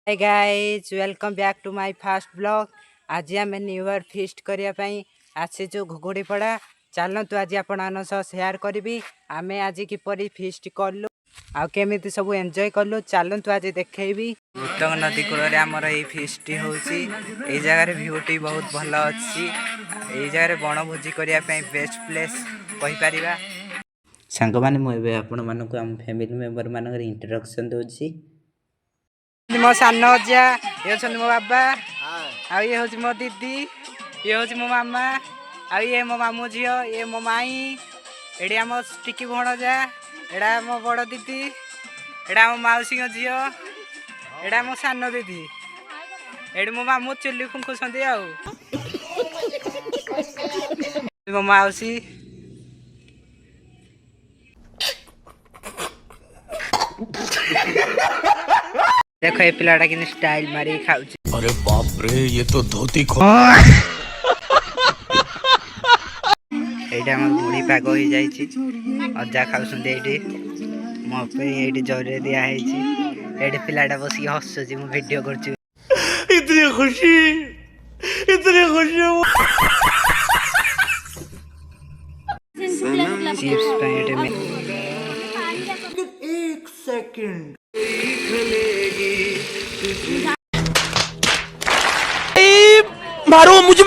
Hey guys, welcome back to my first vlog. आज आम new year fist करने आसीचु घुगुड़ी पड़ा। चलतु आज आपण सेयार करी आम आज किपर फिस्ट कलु आमी सब एंजॉय कलु। चलतु आज देखेबी उत्तंग नदी कूल आमर ये फिस्ट हो जगार भ्यूटी बहुत भल अच्छी। ये जगह बनभोजी करने बेस्ट प्लेस कहीपर। सांग मैंने आपण मानक आम फैमिली मेंबर मान इंट्रोडक्शन दूसरी। मो सान अजा ये मो बाबा आ ये हूँ मो दीदी ये हूँ मो मामा आ ये मो मामू झील ये मो माई एडी आम टिकी भणजा एडा मो बड़ दीदी एडा मो मौसी झील एडा मो सान दीदी एडी मो मामू चुली फुंकुंट मो मौसी देखो ये पिलाटा कि स्टाइल मारी खाऊ। अरे बाप रे ये तो धोती एटा हम मुड़ी पाग हो जाई छी अजा खाउसुंदे एडी मो पे एडी जरे दिया है छी। एडी पिलाटा बसी हसु छी मु वीडियो करछु। इतनी खुशी चिप्स पे एडी में एक सेकंड मारो मुझे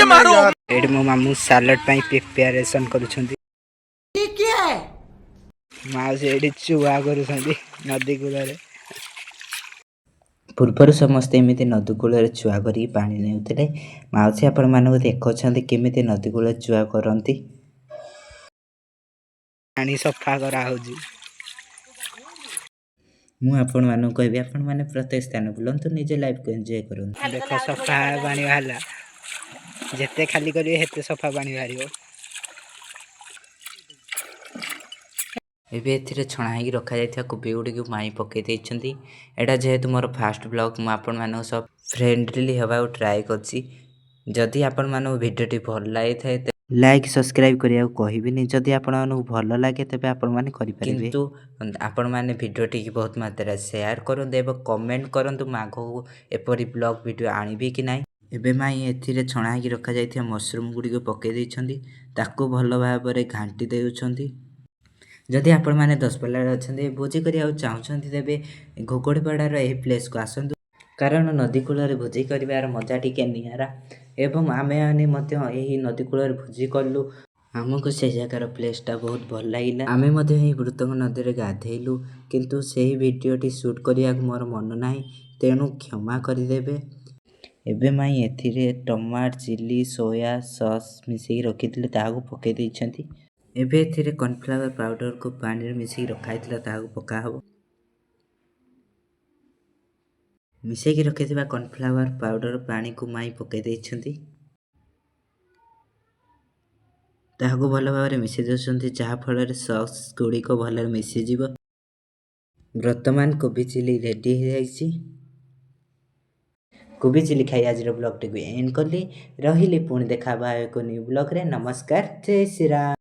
मारो एडी मो मामू सैलड पे प्रिपरेशन करूछंदी। ये क्या है माउस एडी चुआ करूछंदी नदी कूलरे। पूर्वर समस्ते एमती नदी कूल चुआ कर पानी नेउथिले। माउसी आपण मानक देखछंदी केमिति नदी कूल चुआ करंती। पानी सफा करा होजी। मु आपण मानक कहबी आपण माने प्रत्येक स्थान बुलंतु निजे लाइफ को एंजॉय करन। देखो सफा पानी वाला जेते खाली करिवे हेते सफा पानी बाहरियो। एबे एथिरे छणा ही रखा जायथा कोबी गुडी को माई पके देछंती। एटा जेहेतु मोर फर्स्ट ब्लॉग मु आपण मानक सब फ्रेंडली हवा ट्राई करछि। जदि आपण मानक वीडियोटी भल लागि थाए लाइक सब्सक्राइब करिया कहबिनी। जदि आपण मानक भल लागे तबे आपण माने करि परिबे। किंतु आपण माने वीडियोटी की बहुत मात्रा शेयर करन एवं कमेंट करंतु मागो एपरी ब्लॉग वीडियो आनिबे कि नाही। एबे माई एथिरे छणा ही रखा जायथिया मशरूम गुडी को पके देछंती ताको भल भाबरे घांटी देउछंती। जदि आपण माने दशपल अच्छे भोजी करिया चाहूँगी तेबे घोगड़ीपड़ार यही प्लेस को आसतु। कारण नदी कूल भोजी कर मजा टिके निरा एवं आमे यही नदी कूल भोजी कलु। आमको से जगार प्लेसटा बहुत भल लगिला। आमे मृतंग नदी में गाधेलु किंतु सही वीडियोटी शूट करिया मोर मन नाही तेणु क्षमा करदेबे। एबे माई एथिरे टमाटर चिली सोया सॉस मिसेई रखिथिले ताहाको पके दैछंती। एबे एथिरे कॉर्नफ्लावर पाउडर को पानी रे मिसेई रखाइथिला ताहाको पका हबो। मिसेई की रखिथिबा कॉर्नफ्लावर पाउडर पानी को माई पके दैछंती। ताहाको भल भाबरे मिसेई देछंती जहा फल रे सॉस गुडी को भल मिसेई जीवो। वर्तमान कोबी चिली रेडी हो जाइछि। कोबी चिली खाई आज ब्लॉग टी एंड करली रहिले पुणी देखा एक न्यू ब्लॉग रे। नमस्कार जय श्री राम।